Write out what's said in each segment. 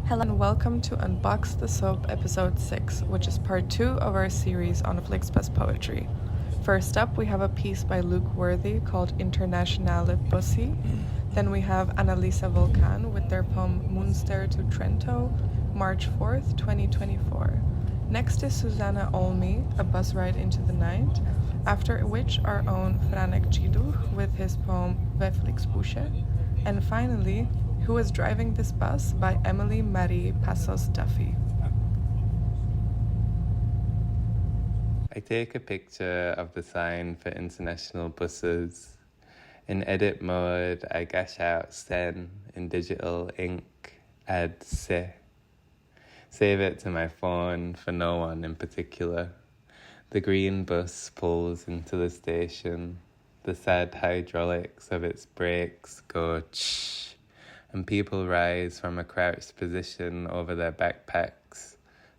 Hello and welcome to Unbox the Soap episode 6, which is part 2 of our series on Flixbus poetry. First up, we have a piece by Luke Worthy called Internationale Bussy. Then we have Annalisa Volcan with their poem Munster to Trento, March 4th, 2024. Next is Susanna Olmi, A Bus Ride into the Night, after which our own Franek Dziduch with his poem Flixbuse. And finally, Who is Driving This Bus by Emily Marie Passos Duffy. I take a picture of the sign for international buses. In edit mode, I gash out sen in digital ink, add se. Save it to my phone for no one in particular. The green bus pulls into the station. The sad hydraulics of its brakes go tsh, and people rise from a crouched position over their backpacks,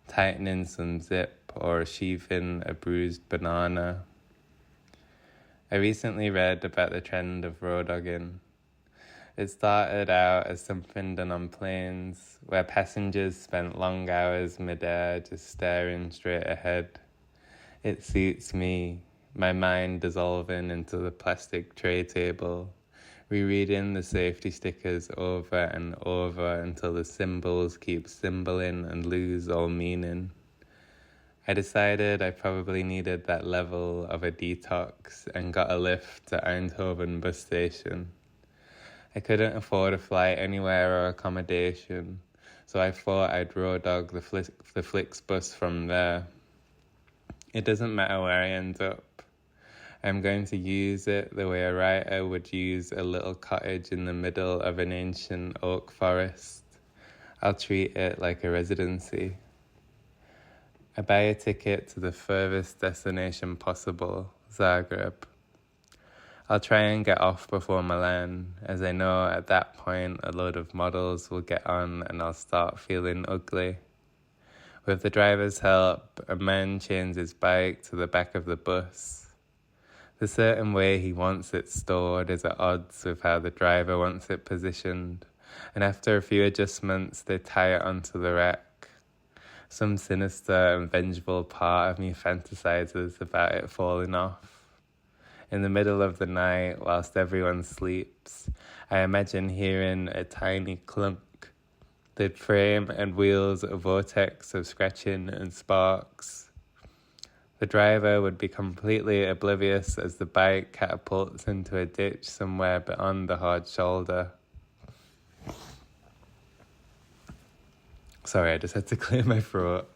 tightening some zip or sheathing a bruised banana. I recently read about the trend of road dogging. It started out as something done on planes, where passengers spent long hours mid-air just staring straight ahead. It suits me, my mind dissolving into the plastic tray table, rereading the safety stickers over and over until the symbols keep symboling and lose all meaning. I decided I probably needed that level of a detox and got a lift to Eindhoven bus station. I couldn't afford a flight anywhere or accommodation, so I thought I'd road dog the Flixbus from there. It doesn't matter where I end up. I'm going to use it the way a writer would use a little cottage in the middle of an ancient oak forest. I'll treat it like a residency. I buy a ticket to the furthest destination possible, Zagreb. I'll try and get off before Milan, as I know at that point a load of models will get on and I'll start feeling ugly. With the driver's help, a man chains his bike to the back of the bus. The certain way he wants it stored is at odds with how the driver wants it positioned, and after a few adjustments, they tie it onto the rack. Some sinister and vengeful part of me fantasizes about it falling off. In the middle of the night, whilst everyone sleeps, I imagine hearing a tiny clunk. The frame and wheels a vortex of scratching and sparks. The driver would be completely oblivious as the bike catapults into a ditch somewhere beyond the hard shoulder. Sorry, I just had to clear my throat.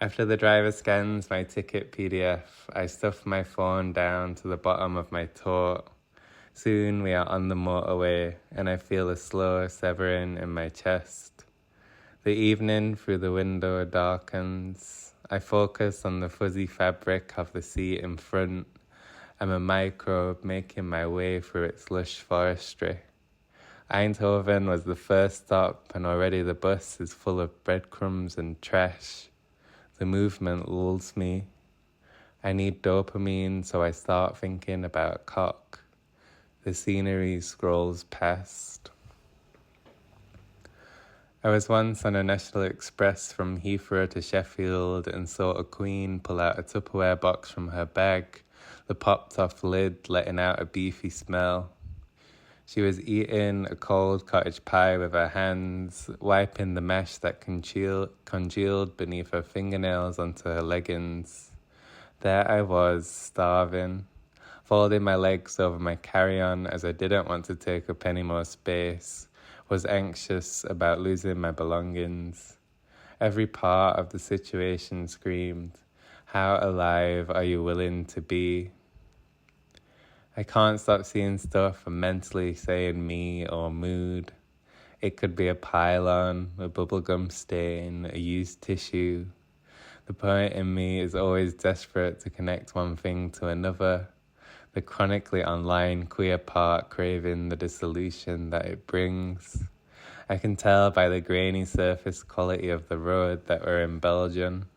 After the driver scans my ticket PDF, I stuff my phone down to the bottom of my tote. Soon we are on the motorway, and I feel a slow severing in my chest. The evening through the window darkens. I focus on the fuzzy fabric of the seat in front. I'm a microbe making my way through its lush forestry. Eindhoven was the first stop, and already the bus is full of breadcrumbs and trash. The movement lulls me. I need dopamine, so I start thinking about cock. The scenery scrolls past. I was once on a National Express from Heathrow to Sheffield and saw a queen pull out a Tupperware box from her bag, the popped-off lid letting out a beefy smell. She was eating a cold cottage pie with her hands, wiping the mesh that congealed beneath her fingernails onto her leggings. There I was, starving, folding my legs over my carry-on as I didn't want to take up any more space. Was anxious about losing my belongings. Every part of the situation screamed, how alive are you willing to be? I can't stop seeing stuff and mentally saying me or mood. It could be a pylon, a bubblegum stain, a used tissue. The poet in me is always desperate to connect one thing to another. The chronically online queer part craving the dissolution that it brings. I can tell by the grainy surface quality of the road that we're in Belgium.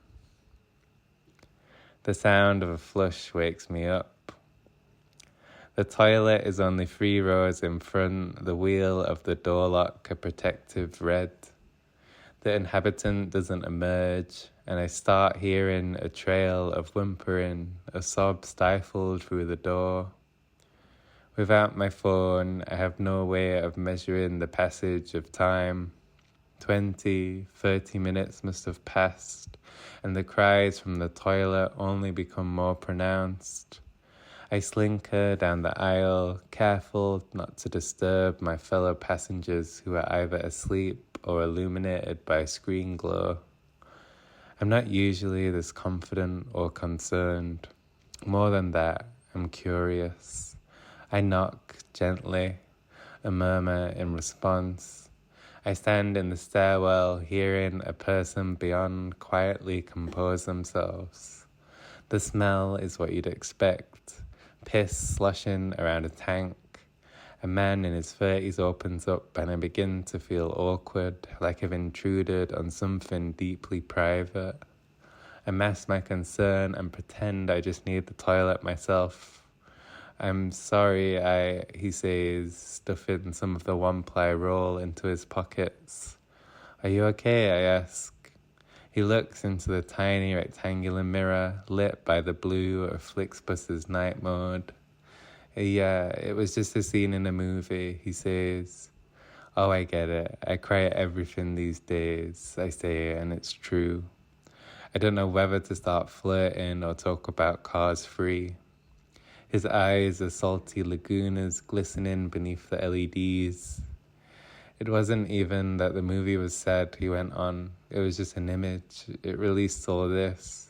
The sound of a flush wakes me up. The toilet is only 3 rows in front, the wheel of the door lock a protective red. The inhabitant doesn't emerge, and I start hearing a trail of whimpering, a sob stifled through the door. Without my phone, I have no way of measuring the passage of time. 20, 30 minutes must have passed, and the cries from the toilet only become more pronounced. I slinker down the aisle, careful not to disturb my fellow passengers who are either asleep or illuminated by screen glow. I'm not usually this confident or concerned. More than that, I'm curious. I knock gently, a murmur in response. I stand in the stairwell, hearing a person beyond quietly compose themselves. The smell is what you'd expect. Piss sloshing around a tank. A man in his 30s opens up and I begin to feel awkward, like I've intruded on something deeply private. I mask my concern and pretend I just need the toilet myself. I'm sorry, he says, stuffing some of the one-ply roll into his pockets. Are you okay? I ask. He looks into the tiny rectangular mirror lit by the blue of Flixbus's night mode. Yeah, it was just a scene in a movie, he says. Oh, I get it. I cry at everything these days, I say, and it's true. I don't know whether to start flirting or talk about Cars 3. His eyes are salty lagunas glistening beneath the LEDs. It wasn't even that the movie was sad, he went on. It was just an image. It released all this.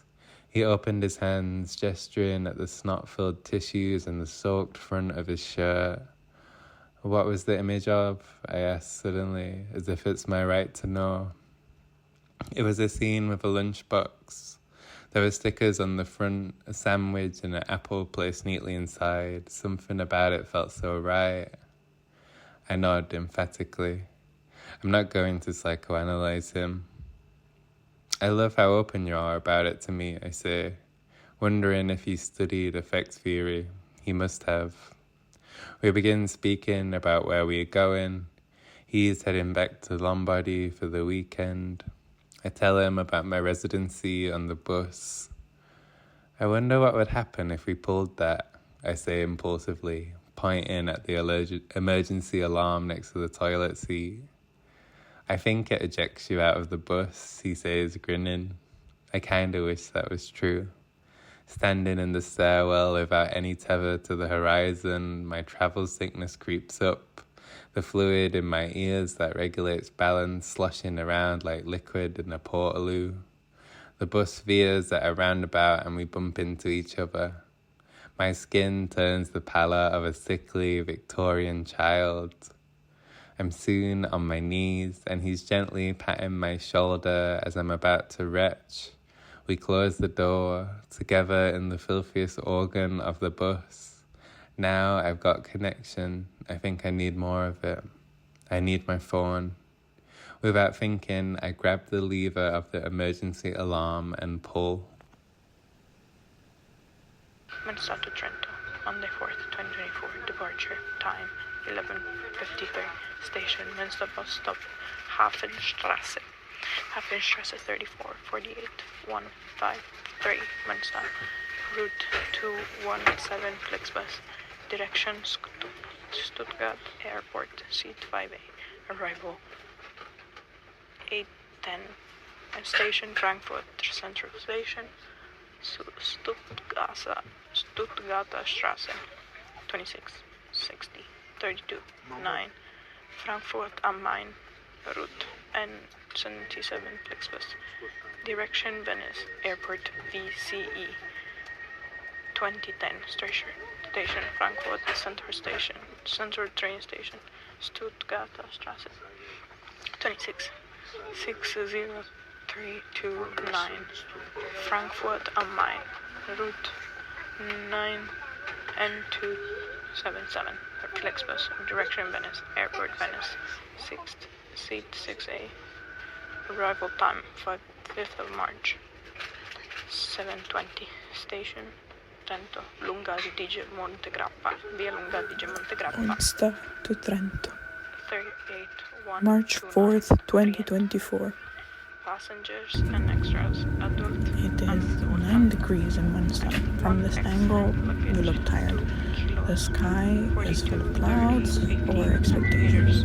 He opened his hands, gesturing at the snot-filled tissues and the soaked front of his shirt. What was the image of? I asked suddenly, as if it's my right to know. It was a scene with a lunchbox. There were stickers on the front, a sandwich and an apple placed neatly inside. Something about it felt so right. I nod emphatically. I'm not going to psychoanalyze him. I love how open you are about it to me, I say, wondering if he studied effect theory. He must have. We begin speaking about where we are going. He's heading back to Lombardy for the weekend. I tell him about my residency on the bus. I wonder what would happen if we pulled that, I say impulsively, pointing at the emergency alarm next to the toilet seat. I think it ejects you out of the bus, he says, grinning. I kinda wish that was true. Standing in the stairwell without any tether to the horizon, my travel sickness creeps up. The fluid in my ears that regulates balance sloshing around like liquid in a portaloo. The bus veers at a roundabout and we bump into each other. My skin turns the pallor of a sickly Victorian child. I'm soon on my knees and he's gently patting my shoulder as I'm about to retch. We close the door, together in the filthiest organ of the bus. Now I've got connection. I think I need more of it. I need my phone. Without thinking, I grab the lever of the emergency alarm and pull. Munster to Trento, Monday 4th, 2024, departure, time 11:53, station, Munster bus stop, Hafenstrasse, 3448, 153, Munster, route 217, Flixbus, direction Stuttgart Airport, seat 5A, arrival 8:10, station, Frankfurt Central Station, Stuttgarter Straße, 26, 60, 32, 9, Frankfurt am Main, route N77, Flixbus, direction Venice, airport VCE, 2010, station, Frankfurt Central train station, Stuttgarter Straße, 26, 60329, Frankfurt am Main, route 9N277, Flixbus, direction Venice, airport Venice, 6th, seat 6A, arrival time 5th of March, 7:20, station Trento, Lunga di Montegrappa, via Lunga di Montegrappa. Munster to Trento, 38, 1, March 4th, 2024. passengers and extras, adult It and is adult 9 degrees in Munster. From this angle, you look tired. The sky is full of clouds or expectations.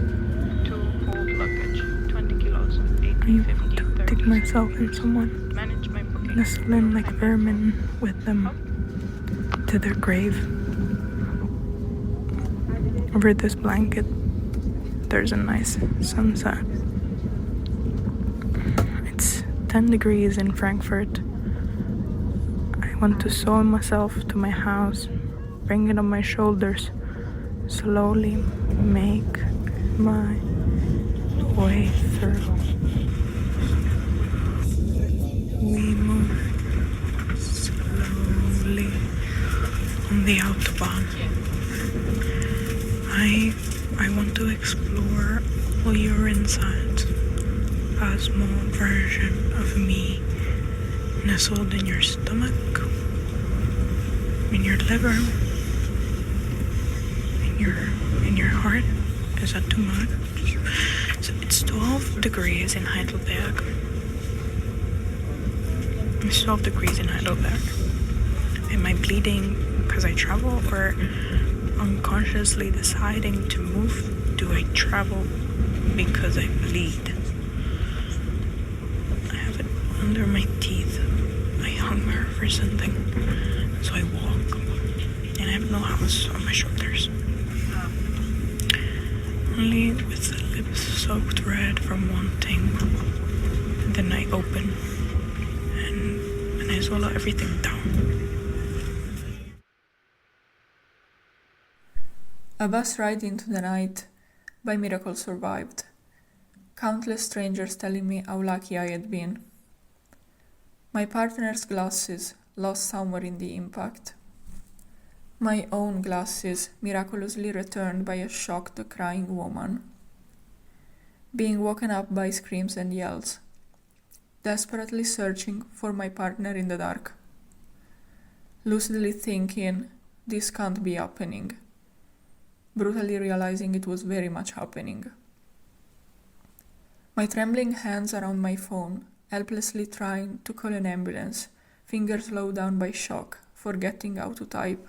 2 hold luggage, 20 kilos, I 80, want 50, to 30. dig myself in someone, Manage my booking. nestle in like vermin with them to their grave. Over this blanket, there's a nice sunset. It's 10 degrees in Frankfurt. I want to sew myself to my house, bring it on my shoulders, slowly make my way through. We move slowly on the Autobahn. I want to explore all your insides, a small version of me nestled in your stomach, in your liver, in your heart. Is that too much? So it's 12 degrees in Heidelberg. It's 12 degrees in Heidelberg. Am I bleeding because I travel, or unconsciously deciding to move? Do I travel because I bleed? I have it under my teeth. I hunger for something, so I walk, and I have no house on my shoulders. Only with the lips soaked red from wanting. And then I open, and I swallow everything down. A bus ride into the night, by miracle survived. Countless strangers telling me how lucky I had been. My partner's glasses lost somewhere in the impact. My own glasses miraculously returned by a shocked, crying woman. Being woken up by screams and yells. Desperately searching for my partner in the dark. Lucidly thinking, this can't be happening. Brutally realizing it was very much happening. My trembling hands around my phone, helplessly trying to call an ambulance, fingers slowed down by shock, forgetting how to type.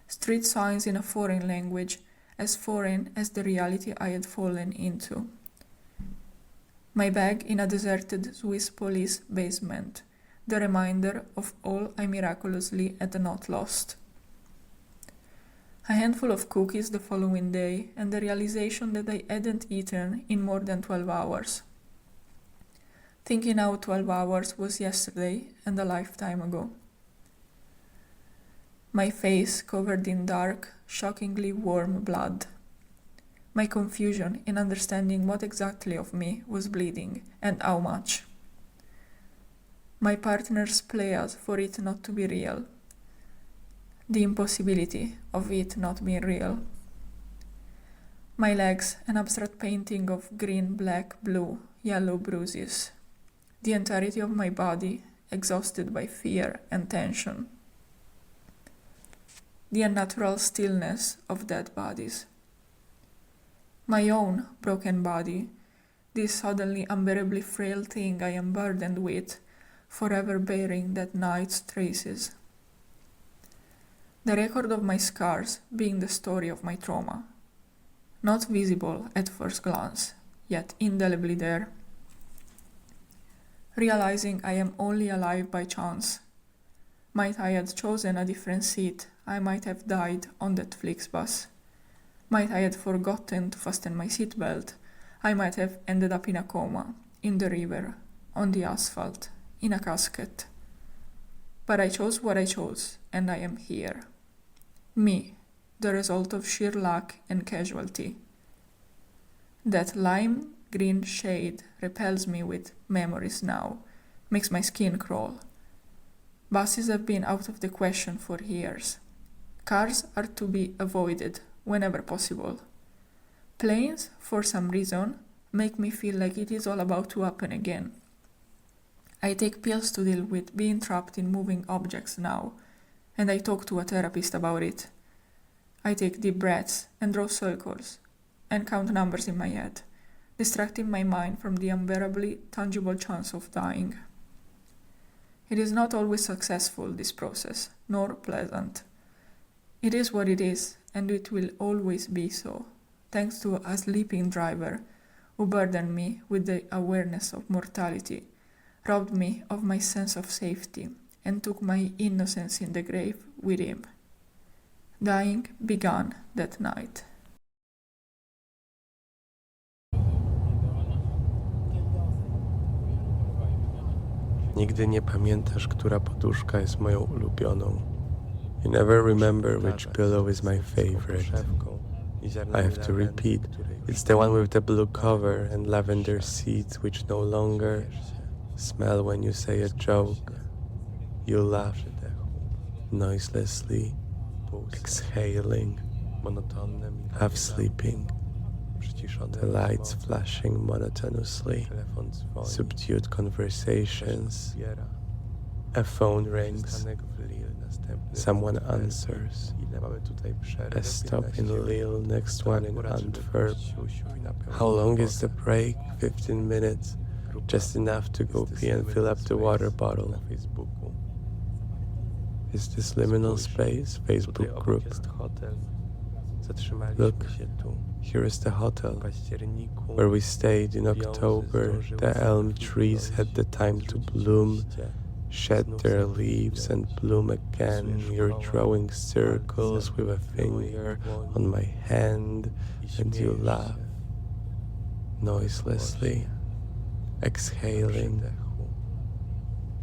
Street signs in a foreign language, as foreign as the reality I had fallen into. My bag in a deserted Swiss police basement, the reminder of all I miraculously had not lost. A handful of cookies the following day, and the realization that I hadn't eaten in more than 12 hours. Thinking how 12 hours was yesterday and a lifetime ago. My face covered in dark, shockingly warm blood. My confusion in understanding what exactly of me was bleeding and how much. My partner's plans for it not to be real. The impossibility of it not being real. My legs, an abstract painting of green, black, blue, yellow bruises. The entirety of my body, exhausted by fear and tension. The unnatural stillness of dead bodies. My own broken body, this suddenly unbearably frail thing I am burdened with, forever bearing that night's traces. The record of my scars being the story of my trauma. Not visible at first glance, yet indelibly there. Realizing I am only alive by chance. Might I have chosen a different seat, I might have died on that Flixbus. Might I have forgotten to fasten my seatbelt, I might have ended up in a coma, in the river, on the asphalt, in a casket. But I chose what I chose, and I am here. Me, the result of sheer luck and casualty. That lime green shade repels me with memories now, makes my skin crawl. Buses have been out of the question for years. Cars are to be avoided whenever possible. Planes, for some reason, make me feel like it is all about to happen again. I take pills to deal with being trapped in moving objects now, and I talk to a therapist about it. I take deep breaths and draw circles and count numbers in my head, distracting my mind from the unbearably tangible chance of dying. It is not always successful, this process, nor pleasant. It is what it is, and it will always be so, thanks to a sleeping driver who burdened me with the awareness of mortality, robbed me of my sense of safety, and took my innocence in the grave with him. Dying began that night. Nigdy nie pamiętasz, która poduszka jest moją ulubioną. You never remember which pillow is my favorite. I have to repeat, it's the one with the blue cover and lavender seats which no longer smell when you say a joke. You laugh noiselessly, exhaling, half sleeping, the lights flashing monotonously, subdued conversations. A phone rings. Someone answers. A stop in Lille, next one in Antwerp. How long is the break? 15 minutes. Just enough to go pee and fill up the water bottle. Is this liminal space? Facebook group. Look, here is the hotel where we stayed in October. The elm trees had the time to bloom, shed their leaves and bloom again. You're drawing circles with a finger on my hand, and you laugh noiselessly, exhaling.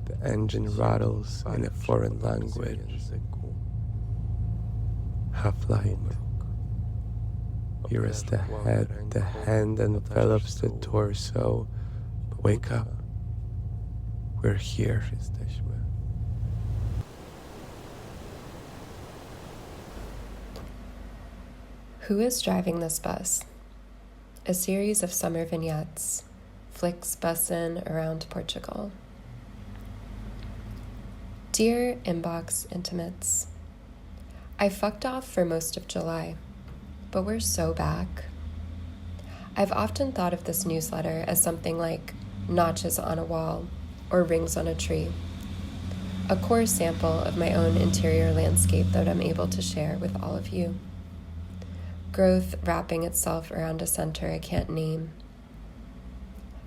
The engine rattles in a foreign language. Half-light. Here is the head. The hand envelops the torso. Wake up. We're here. Who is driving this bus? A series of summer vignettes, Flixbussin around Portugal. Dear Inbox Intimates, I fucked off for most of July, but we're so back. I've often thought of this newsletter as something like notches on a wall or rings on a tree, a core sample of my own interior landscape that I'm able to share with all of you. Growth wrapping itself around a center I can't name.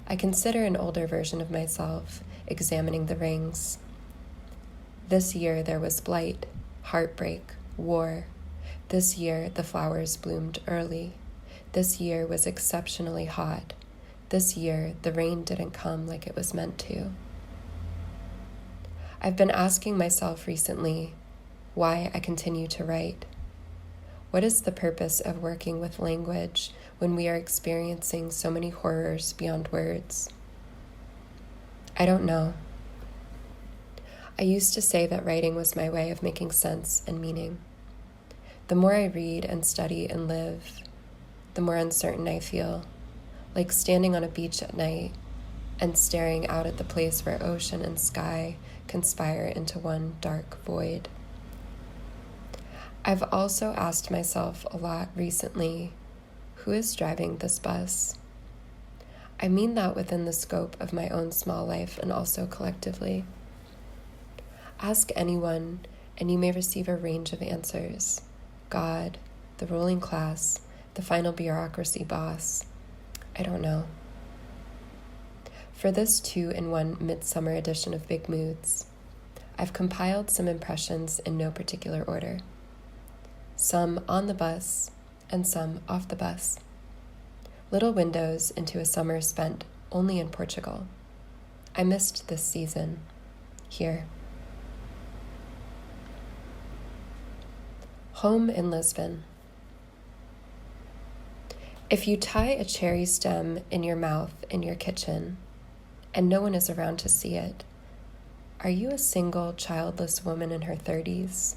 I consider an older version of myself examining the rings. This year there was blight, heartbreak, war. This year the flowers bloomed early. This year was exceptionally hot. This year the rain didn't come like it was meant to. I've been asking myself recently why I continue to write. What is the purpose of working with language when we are experiencing so many horrors beyond words? I don't know. I used to say that writing was my way of making sense and meaning. The more I read and study and live, the more uncertain I feel, like standing on a beach at night and staring out at the place where ocean and sky conspire into one dark void. I've also asked myself a lot recently, who is driving this bus? I mean that within the scope of my own small life and also collectively. Ask anyone, and you may receive a range of answers. God, the ruling class, the final bureaucracy boss. I don't know. For this 2-in-1 midsummer edition of Big Moods, I've compiled some impressions in no particular order. Some on the bus, and some off the bus. Little windows into a summer spent only in Portugal. I missed this season. Here. Home in Lisbon. If you tie a cherry stem in your mouth in your kitchen, and no one is around to see it, are you a single, childless woman in her 30s?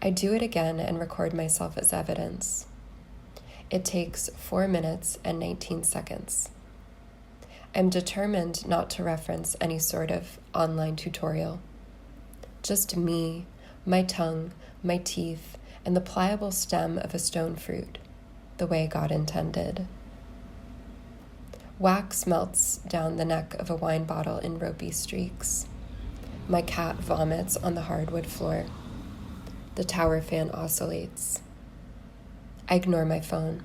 I do it again and record myself as evidence. It takes 4 minutes and 19 seconds. I'm determined not to reference any sort of online tutorial. Just me, my tongue, my teeth, and the pliable stem of a stone fruit, the way God intended. Wax melts down the neck of a wine bottle in ropey streaks. My cat vomits on the hardwood floor. The tower fan oscillates. I ignore my phone.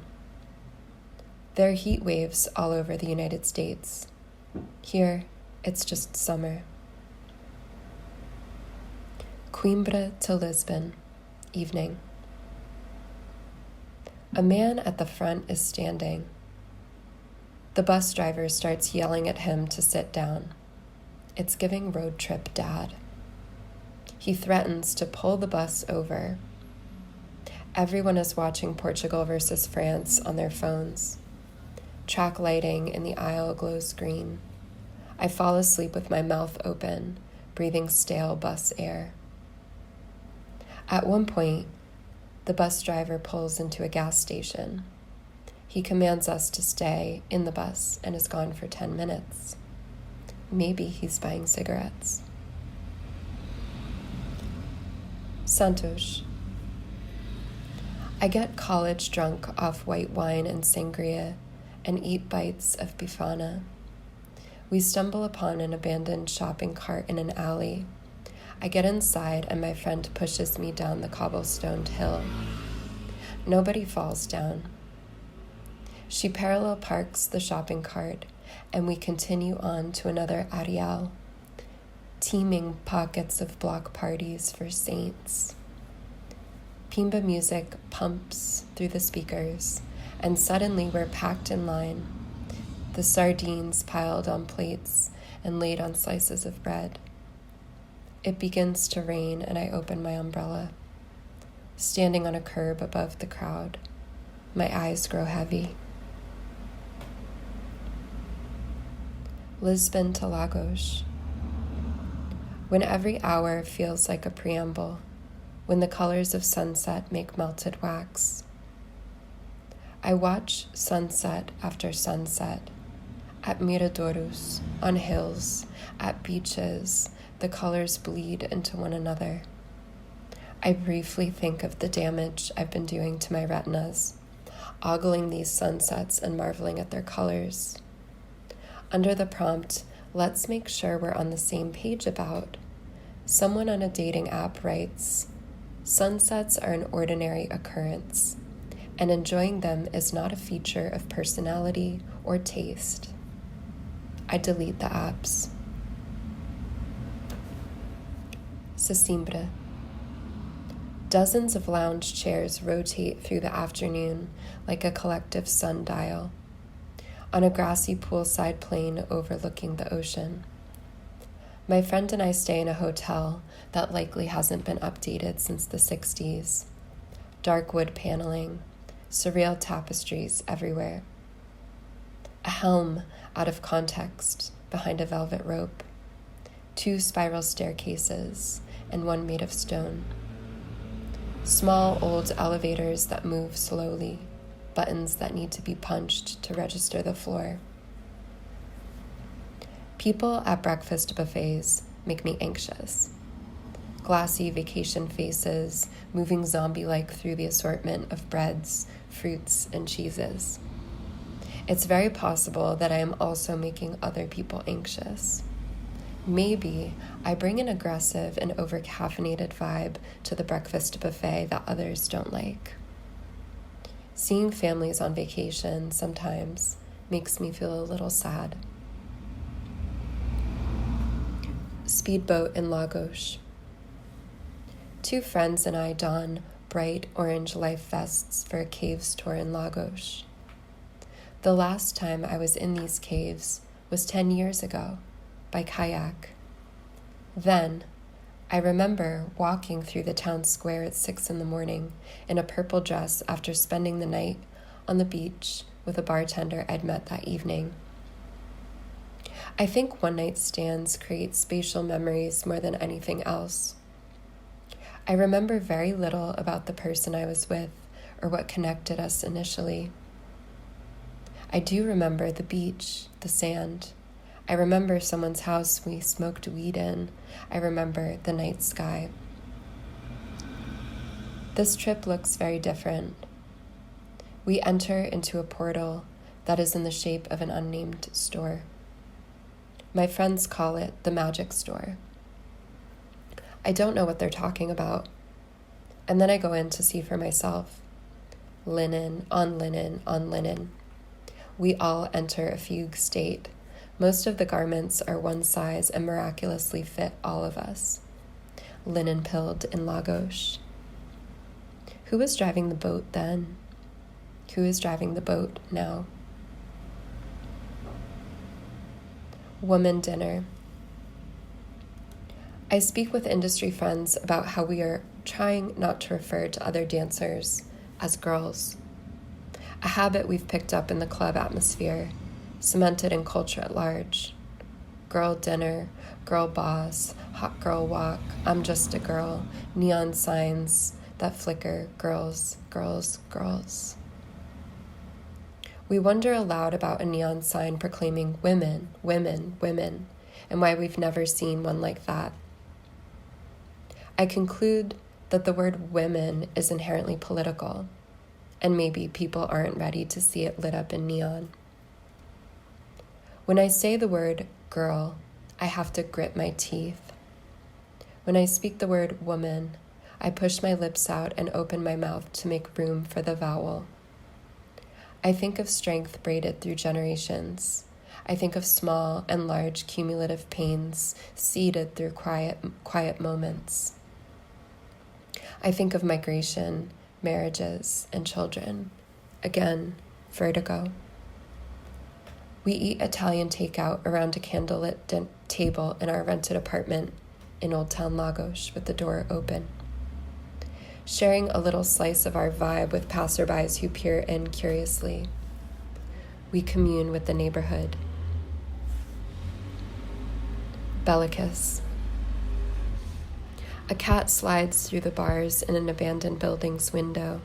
There are heat waves all over the United States. Here, it's just summer. Coimbra to Lisbon, evening. A man at the front is standing. The bus driver starts yelling at him to sit down. It's giving road trip dad. He threatens to pull the bus over. Everyone is watching Portugal versus France on their phones. Track lighting in the aisle glows green. I fall asleep with my mouth open, breathing stale bus air. At one point, the bus driver pulls into a gas station. He commands us to stay in the bus and is gone for 10 minutes. Maybe he's buying cigarettes. Santos. I get college drunk off white wine and sangria and eat bites of bifana. We stumble upon an abandoned shopping cart in an alley. I get inside and my friend pushes me down the cobblestoned hill. Nobody falls down. She parallel parks the shopping cart and we continue on to another areal, teeming pockets of block parties for saints. Pimba music pumps through the speakers, and suddenly we're packed in line, the sardines piled on plates and laid on slices of bread. It begins to rain and I open my umbrella. Standing on a curb above the crowd, my eyes grow heavy. Lisbon to Lagos. When every hour feels like a preamble, when the colors of sunset make melted wax. I watch sunset after sunset, at miradouros, on hills, at beaches, the colors bleed into one another. I briefly think of the damage I've been doing to my retinas, ogling these sunsets and marveling at their colors. Under the prompt, let's make sure we're on the same page about, someone on a dating app writes, sunsets are an ordinary occurrence, and enjoying them is not a feature of personality or taste. I delete the apps. Sesimbra. Dozens of lounge chairs rotate through the afternoon like a collective sundial, on a grassy poolside plain overlooking the ocean. My friend and I stay in a hotel that likely hasn't been updated since the 60s. Dark wood paneling, surreal tapestries everywhere. A helm out of context behind a velvet rope. 2 spiral staircases and one made of stone. Small old elevators that move slowly, buttons that need to be punched to register the floor. People at breakfast buffets make me anxious. Glassy vacation faces moving zombie-like through the assortment of breads, fruits, and cheeses. It's very possible that I am also making other people anxious. Maybe I bring an aggressive and over-caffeinated vibe to the breakfast buffet that others don't like. Seeing families on vacation sometimes makes me feel a little sad. Speedboat in Lagos. 2 friends and I don bright orange life vests for a caves tour in Lagos. The last time I was in these caves was 10 years ago, by kayak. Then, I remember walking through the town square at 6 a.m. in a purple dress after spending the night on the beach with a bartender I'd met that evening. I think one-night stands create spatial memories more than anything else. I remember very little about the person I was with or what connected us initially. I do remember the beach, the sand. I remember someone's house we smoked weed in. I remember the night sky. This trip looks very different. We enter into a portal that is in the shape of an unnamed store. My friends call it the magic store. I don't know what they're talking about. And then I go in to see for myself. Linen on linen on linen. We all enter a fugue state. Most of the garments are one size and miraculously fit all of us. Linen pilled in Lagos. Who was driving the boat then? Who is driving the boat now? Woman dinner. I speak with industry friends about how we are trying not to refer to other dancers as girls, a habit we've picked up in the club atmosphere, cemented in culture at large. Girl dinner, girl boss, hot girl walk, I'm just a girl, neon signs that flicker, girls, girls, girls. We wonder aloud about a neon sign proclaiming women, women, women, and why we've never seen one like that. I conclude that the word women is inherently political, and maybe people aren't ready to see it lit up in neon. When I say the word girl, I have to grit my teeth. When I speak the word woman, I push my lips out and open my mouth to make room for the vowel. I think of strength braided through generations. I think of small and large cumulative pains seeded through quiet moments. I think of migration, marriages, and children. Again, vertigo. We eat Italian takeout around a candlelit table in our rented apartment in Old Town Lagos with the door open. Sharing a little slice of our vibe with passerbys who peer in curiously. We commune with the neighborhood. Bellicus. A cat slides through the bars in an abandoned building's window.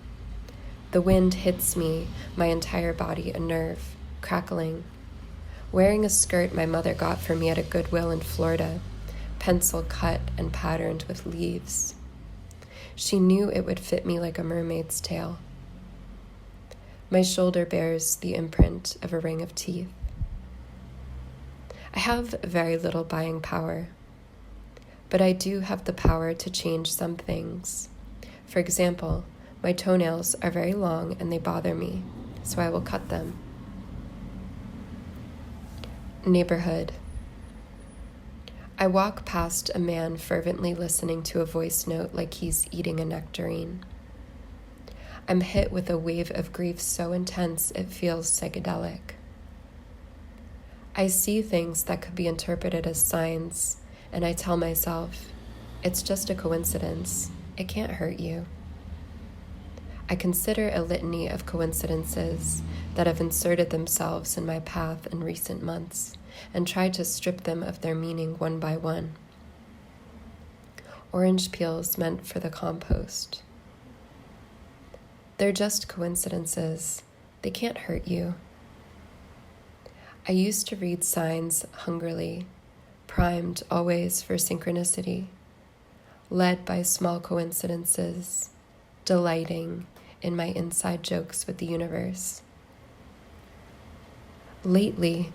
The wind hits me, my entire body a nerve, crackling. Wearing a skirt my mother got for me at a Goodwill in Florida, pencil cut and patterned with leaves. She knew it would fit me like a mermaid's tail. My shoulder bears the imprint of a ring of teeth. I have very little buying power, but I do have the power to change some things. For example, my toenails are very long and they bother me, so I will cut them. Neighborhood. I walk past a man fervently listening to a voice note like he's eating a nectarine. I'm hit with a wave of grief so intense it feels psychedelic. I see things that could be interpreted as signs, and I tell myself, it's just a coincidence. It can't hurt you. I consider a litany of coincidences that have inserted themselves in my path in recent months and try to strip them of their meaning one by one. Orange peels meant for the compost. They're just coincidences. They can't hurt you. I used to read signs hungrily, primed always for synchronicity, led by small coincidences, delighting in my inside jokes with the universe. Lately,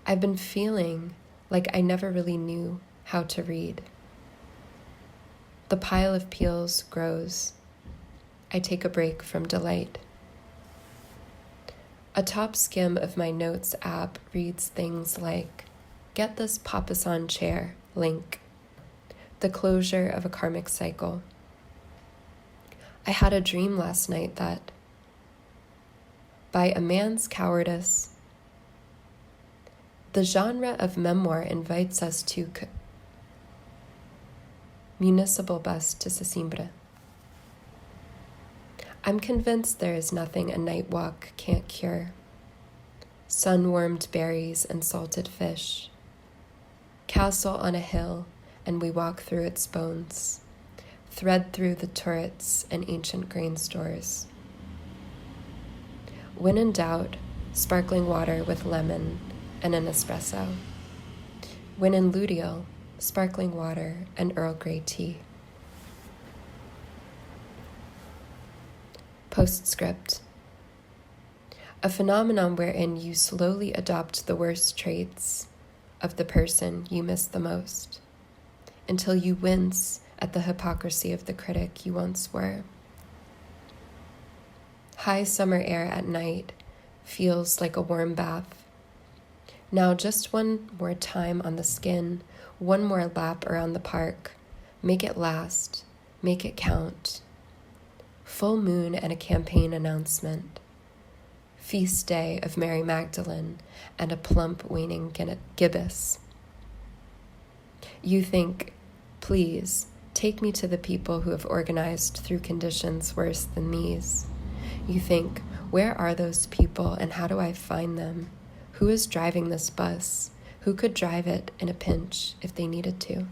I've been feeling like I never really knew how to read. The pile of peels grows. I take a break from delight. A top skim of my notes app reads things like, get this papasan chair, link. The closure of a karmic cycle. I had a dream last night that, by a man's cowardice, the genre of memoir invites us to municipal bus to Sesimbra. I'm convinced there is nothing a night walk can't cure. Sun-warmed berries and salted fish. Castle on a hill, and we walk through its bones. Thread through the turrets and ancient grain stores. When in doubt, sparkling water with lemon and an espresso. When in luteal, sparkling water and Earl Grey tea. Postscript. a phenomenon wherein you slowly adopt the worst traits of the person you miss the most, until you wince at the hypocrisy of the critic you once were. High summer air at night feels like a warm bath. Now just one more time on the skin, one more lap around the park. Make it last, make it count. Full moon and a campaign announcement. Feast day of Mary Magdalene and a plump waning gibbous. You think, please, take me to the people who have organized through conditions worse than these. You think, where are those people and how do I find them? Who is driving this bus? Who could drive it in a pinch if they needed to?